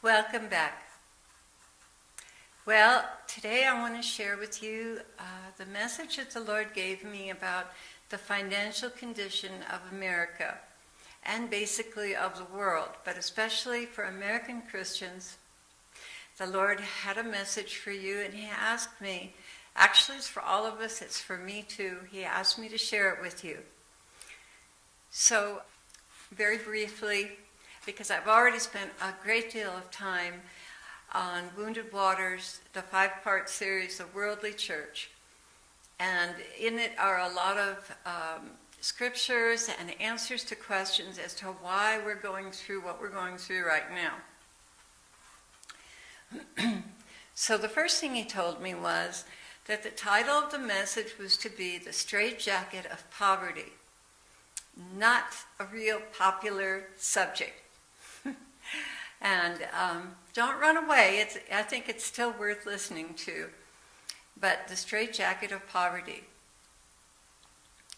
Welcome back. Well, today I want to share with you the message that the Lord gave me about the financial condition of America and basically of the world, but especially for American Christians. The Lord had a message for you, and He asked me, actually it's for all of us, it's for me too, He asked me to share it with you. So, very briefly, because I've already spent a great deal of time on Wounded Waters, the 5-part series, The Worldly Church. And in it are a lot of scriptures and answers to questions as to why we're going through what we're going through right now. So the first thing He told me was that the title of the message was to be The Straitjacket of Poverty, not a real popular subject. And don't run away. I think it's still worth listening to. But the straitjacket of poverty.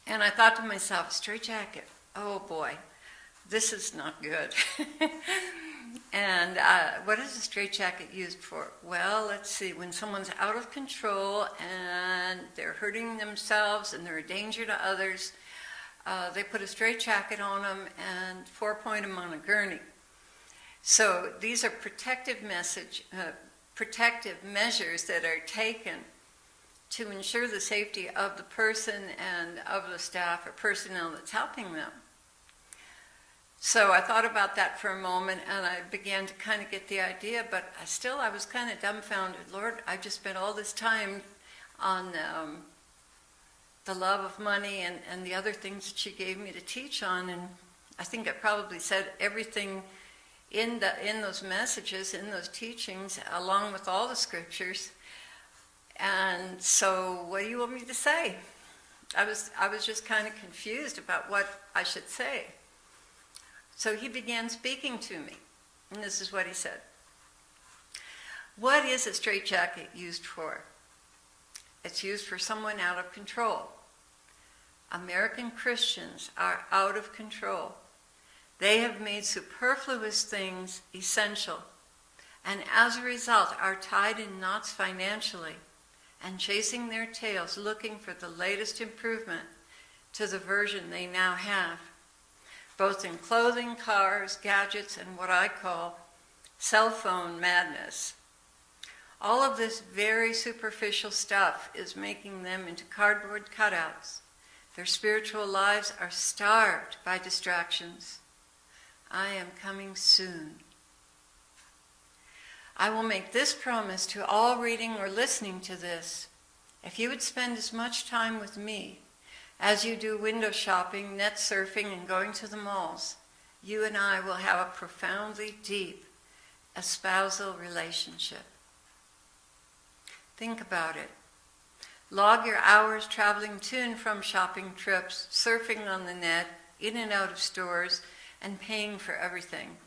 And I thought to myself, straitjacket, oh boy, this is not good. And what is a straitjacket used for? Well, let's see, when someone's out of control and they're hurting themselves and they're a danger to others, they put a straitjacket on them and 4-point them on a gurney. So these are protective measures that are taken to ensure the safety of the person and of the staff or personnel that's helping them. So I thought about that for a moment, and I began to kind of get the idea, but I was kind of dumbfounded. Lord, I just spent all this time on the love of money and the other things that You gave me to teach on, and I think I probably said everything in those messages, in those teachings, along with all the scriptures. And so what do you want me to say? I was just kind of confused about what I should say. So He began speaking to me, and this is what He said. What is a straitjacket used for? It's used for someone out of control. American Christians are out of control. They have made superfluous things essential, and as a result are tied in knots financially and chasing their tails, looking for the latest improvement to the version they now have, both in clothing, cars, gadgets, and what I call cell phone madness. All of this very superficial stuff is making them into cardboard cutouts. Their spiritual lives are starved by distractions. I am coming soon. I will make this promise to all reading or listening to this. If you would spend as much time with me as you do window shopping, net surfing, and going to the malls, you and I will have a profoundly deep espousal relationship. Think about it. Log your hours traveling to and from shopping trips, surfing on the net, in and out of stores, and paying for everything.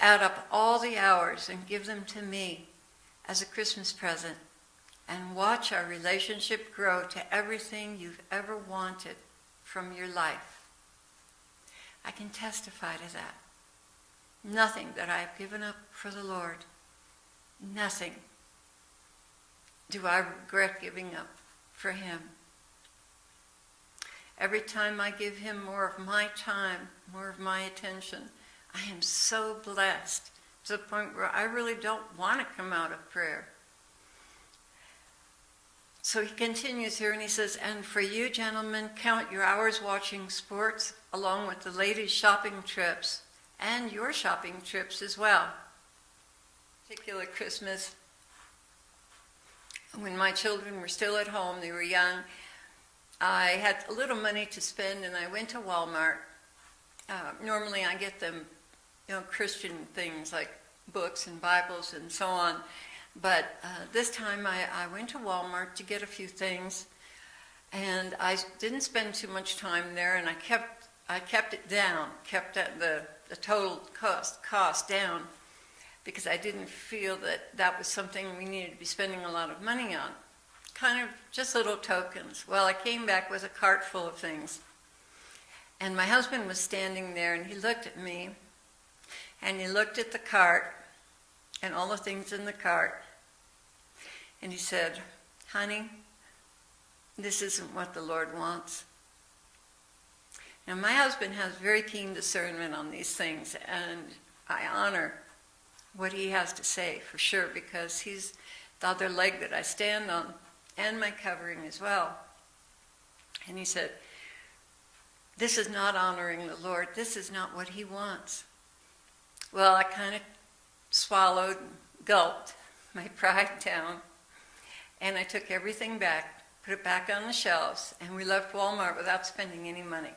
Add up all the hours and give them to me as a Christmas present, and watch our relationship grow to everything you've ever wanted from your life. I can testify to that. Nothing that I have given up for the Lord, nothing do I regret giving up for Him. Every time I give Him more of my time, more of my attention, I am so blessed to the point where I really don't want to come out of prayer. So He continues here and He says, and for you gentlemen, count your hours watching sports along with the ladies' shopping trips and your shopping trips as well. Particular Christmas, when my children were still at home, they were young, I had a little money to spend, and I went to Walmart. Normally I get them, Christian things like books and Bibles and so on. But this time I went to Walmart to get a few things, and I didn't spend too much time there, and I kept it down, kept the total cost down, because I didn't feel that was something we needed to be spending a lot of money on. Kind of just little tokens. Well, I came back with a cart full of things. And my husband was standing there, and he looked at me, and he looked at the cart, and all the things in the cart. And he said, honey, this isn't what the Lord wants. Now, my husband has very keen discernment on these things, and I honor what he has to say for sure, because he's the other leg that I stand on, and my covering as well. And he said, this is not honoring the Lord. This is not what he wants. Well, I kind of swallowed, gulped my pride down, and I took everything back, put it back on the shelves, and we left Walmart without spending any money.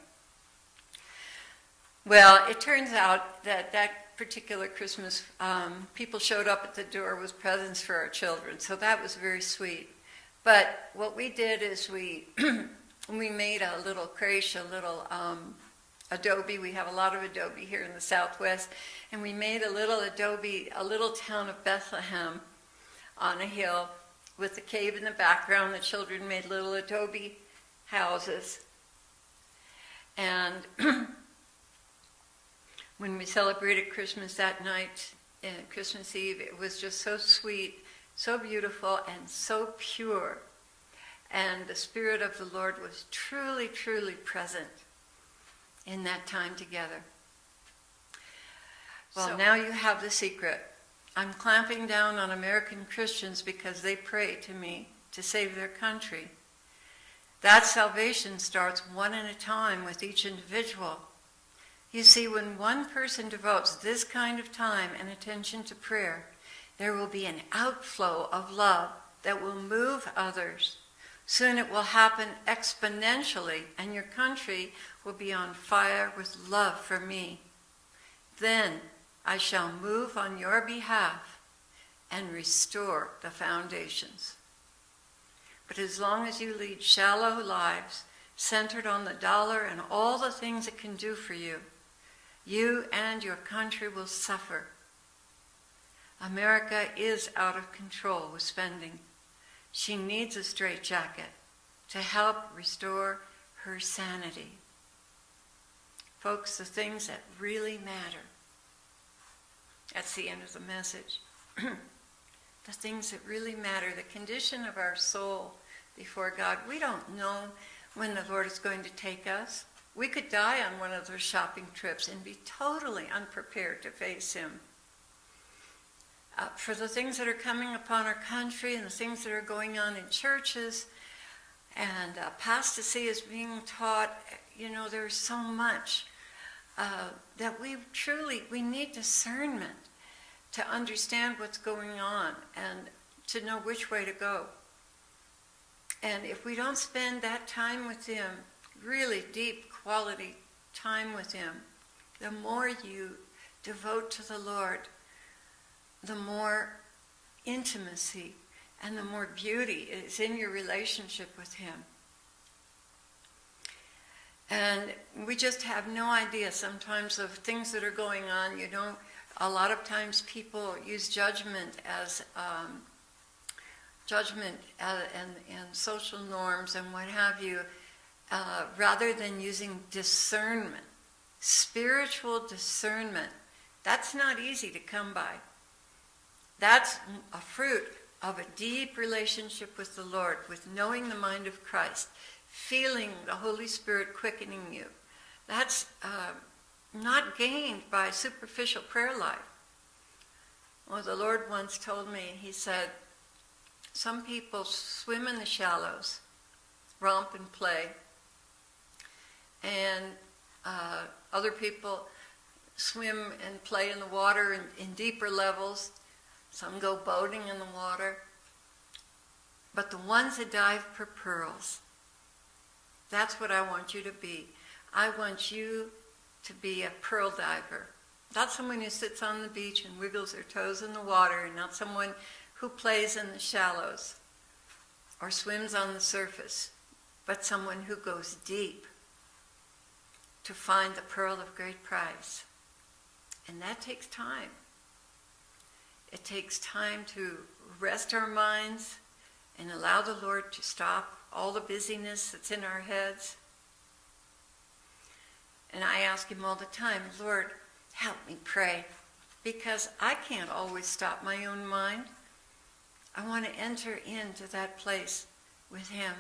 Well, it turns out that that particular Christmas, people showed up at the door with presents for our children, so that was very sweet. But what we did is we made a little creche, a little adobe. We have a lot of adobe here in the Southwest, and we made a little adobe, a little town of Bethlehem on a hill with the cave in the background. The children made little adobe houses. And when we celebrated Christmas that night, Christmas Eve, it was just so sweet, so beautiful, and so pure. And the Spirit of the Lord was truly, truly present in that time together. Well, now you have the secret. I'm clamping down on American Christians because they pray to me to save their country. That salvation starts one at a time with each individual. You see, when one person devotes this kind of time and attention to prayer, there will be an outflow of love that will move others. Soon it will happen exponentially, and your country will be on fire with love for me. Then I shall move on your behalf and restore the foundations. But as long as you lead shallow lives, centered on the dollar and all the things it can do for you, you and your country will suffer. America is out of control with spending. She needs a straitjacket to help restore her sanity. Folks, the things that really matter. That's the end of the message. The things that really matter, the condition of our soul before God. We don't know when the Lord is going to take us. We could die on one of those shopping trips and be totally unprepared to face him. For the things that are coming upon our country and the things that are going on in churches, and apostasy is being taught, there's so much that we need discernment to understand what's going on and to know which way to go. And if we don't spend that time with him, really deep quality time with him, the more you devote to the Lord, the more intimacy and the more beauty is in your relationship with him. And we just have no idea sometimes of things that are going on. A lot of times people use judgment and social norms and what have you, rather than using discernment, spiritual discernment. That's not easy to come by. That's a fruit of a deep relationship with the Lord, with knowing the mind of Christ, feeling the Holy Spirit quickening you. That's not gained by superficial prayer life. Well, the Lord once told me, he said, some people swim in the shallows, romp and play, and other people swim and play in the water in deeper levels. Some go boating in the water. But the ones that dive for pearls, that's what I want you to be. I want you to be a pearl diver. Not someone who sits on the beach and wiggles their toes in the water, and not someone who plays in the shallows or swims on the surface, but someone who goes deep to find the pearl of great price. And that takes time. It takes time to rest our minds and allow the Lord to stop all the busyness that's in our heads. And I ask him all the time, Lord, help me pray, because I can't always stop my own mind. I want to enter into that place with him,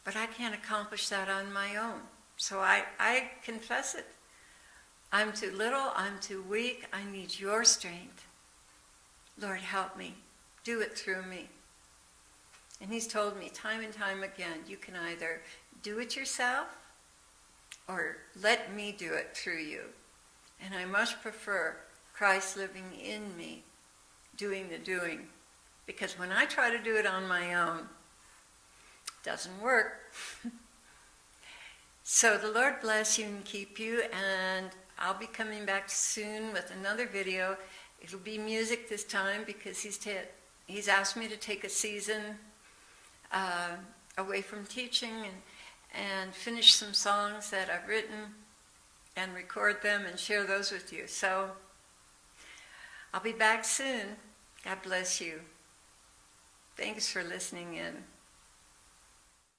but I can't accomplish that on my own. So I confess it. I'm too little, I'm too weak, I need your strength. Lord, help me. Do it through me. And he's told me time and time again, you can either do it yourself or let me do it through you. And I much prefer Christ living in me, doing the doing. Because when I try to do it on my own, it doesn't work. So the Lord bless you and keep you, and I'll be coming back soon with another video. It'll be music this time because he's asked me to take a season away from teaching and finish some songs that I've written and record them and share those with you. So I'll be back soon. God bless you. Thanks for listening in.